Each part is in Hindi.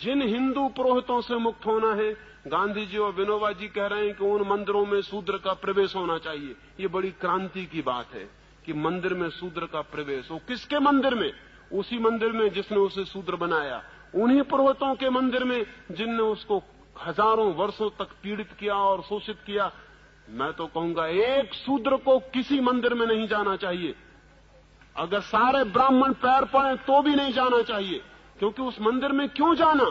जिन हिंदू पुरोहितों से मुक्त होना है, गांधी जी और विनोबा जी कह रहे हैं कि उन मंदिरों में शूद्र का प्रवेश होना चाहिए। ये बड़ी क्रांति की बात है कि मंदिर में शूद्र का प्रवेश हो। किसके मंदिर में? उसी मंदिर में जिसने उसे शूद्र बनाया, उन्हीं पुरोहितों के मंदिर में जिनने उसको हजारों वर्षों तक पीड़ित किया और शोषित किया। मैं तो कहूंगा एक शूद्र को किसी मंदिर में नहीं जाना चाहिए। अगर सारे ब्राह्मण पैर पड़े तो भी नहीं जाना चाहिए, क्योंकि उस मंदिर में क्यों जाना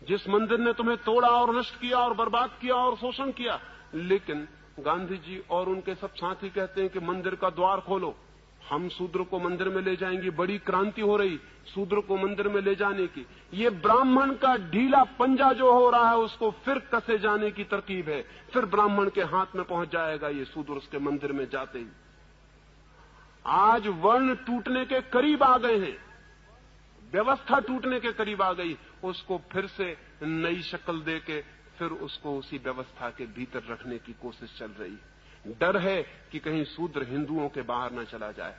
जिस मंदिर ने तुम्हें तोड़ा और नष्ट किया और बर्बाद किया और शोषण किया। लेकिन गांधी जी और उनके सब साथी कहते हैं कि मंदिर का द्वार खोलो, हम शूद्र को मंदिर में ले जाएंगे। बड़ी क्रांति हो रही शूद्र को मंदिर में ले जाने की। ये ब्राह्मण का ढीला पंजा जो हो रहा है उसको फिर कसे जाने की तरकीब है। फिर ब्राह्मण के हाथ में पहुंच जाएगा ये शूद्र उसके मंदिर में जाते ही। आज वर्ण टूटने के करीब आ गए हैं, व्यवस्था टूटने के करीब आ गई। उसको फिर से नई शक्ल देके फिर उसको उसी व्यवस्था के भीतर रखने की कोशिश चल रही है। डर है कि कहीं शूद्र हिंदुओं के बाहर न चला जाए।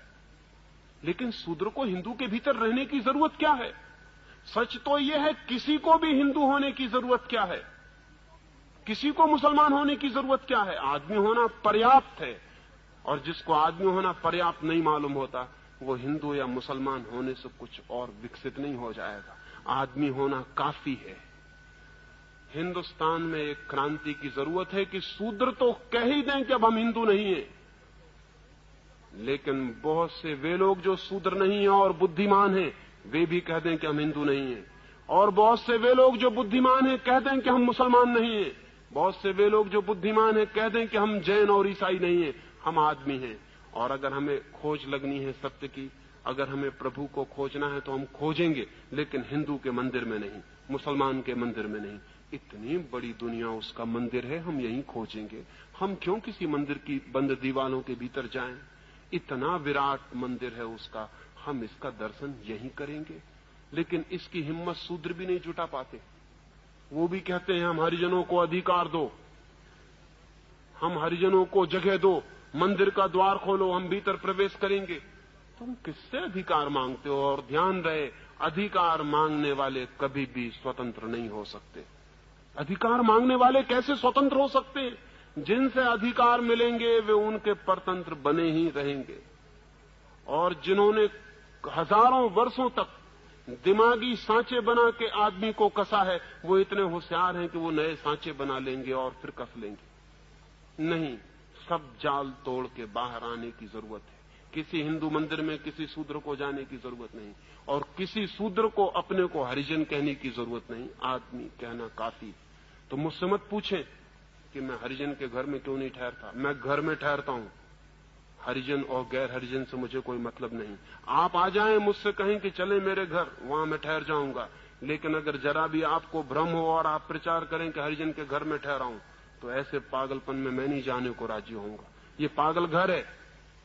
लेकिन शूद्र को हिंदू के भीतर रहने की जरूरत क्या है? सच तो यह है किसी को भी हिंदू होने की जरूरत क्या है, किसी को मुसलमान होने की जरूरत क्या है? आदमी होना पर्याप्त है। और जिसको आदमी होना पर्याप्त नहीं मालूम होता वो हिंदू या मुसलमान होने से कुछ और विकसित नहीं हो जाएगा। आदमी होना काफी है। हिंदुस्तान में एक क्रांति की जरूरत है कि शूद्र तो कह ही दें कि अब हम हिंदू नहीं हैं, लेकिन बहुत से वे लोग जो शूद्र नहीं हैं और बुद्धिमान हैं वे भी कह दें कि हम हिंदू नहीं हैं। और बहुत से वे लोग जो बुद्धिमान हैं कह दें कि हम मुसलमान नहीं हैं। बहुत से वे लोग जो बुद्धिमान हैं कह दें कि हम जैन और ईसाई नहीं हैं, हम आदमी हैं। और अगर हमें खोज लगनी है सत्य की, अगर हमें प्रभु को खोजना है तो हम खोजेंगे, लेकिन हिंदू के मंदिर में नहीं, मुसलमान के मंदिर में नहीं। इतनी बड़ी दुनिया उसका मंदिर है, हम यहीं खोजेंगे। हम क्यों किसी मंदिर की बंद दीवारों के भीतर जाएं? इतना विराट मंदिर है उसका, हम इसका दर्शन यहीं करेंगे। लेकिन इसकी हिम्मत शूद्र भी नहीं जुटा पाते। वो भी कहते हैं हम हरिजनों को अधिकार दो, हम हरिजनों को जगह दो, मंदिर का द्वार खोलो, हम भीतर प्रवेश करेंगे। तुम किससे अधिकार मांगते हो? और ध्यान रहे, अधिकार मांगने वाले कभी भी स्वतंत्र नहीं हो सकते। अधिकार मांगने वाले कैसे स्वतंत्र हो सकते हैं? जिनसे अधिकार मिलेंगे वे उनके परतंत्र बने ही रहेंगे। और जिन्होंने हजारों वर्षों तक दिमागी सांचे बना के आदमी को कसा है, वो इतने होशियार हैं कि वो नए सांचे बना लेंगे और फिर कस लेंगे। नहीं, सब जाल तोड़ के बाहर आने की जरूरत है। किसी हिंदू मंदिर में किसी शूद्र को जाने की जरूरत नहीं, और किसी शूद्र को अपने को हरिजन कहने की जरूरत नहीं। आदमी कहना काफी। तो मुझसे मत पूछें कि मैं हरिजन के घर में क्यों नहीं ठहरता। मैं घर में ठहरता हूं, हरिजन और गैर हरिजन से मुझे कोई मतलब नहीं। आप आ जाएं मुझसे कहें कि चले मेरे घर, वहां मैं ठहर जाऊंगा। लेकिन अगर जरा भी आपको भ्रम हो और आप प्रचार करें कि हरिजन के घर में ठहरा हूं, तो ऐसे पागलपन में मैं नहीं जाने को राजी होऊंगा। ये पागल घर है,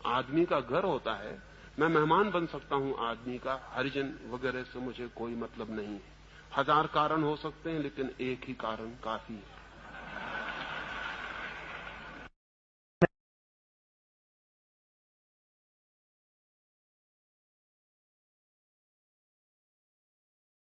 आदमी का घर होता है। मैं मेहमान बन सकता हूं आदमी का, हरिजन वगैरह से मुझे कोई मतलब नहीं है। हजार कारण हो सकते हैं, लेकिन एक ही कारण काफी है।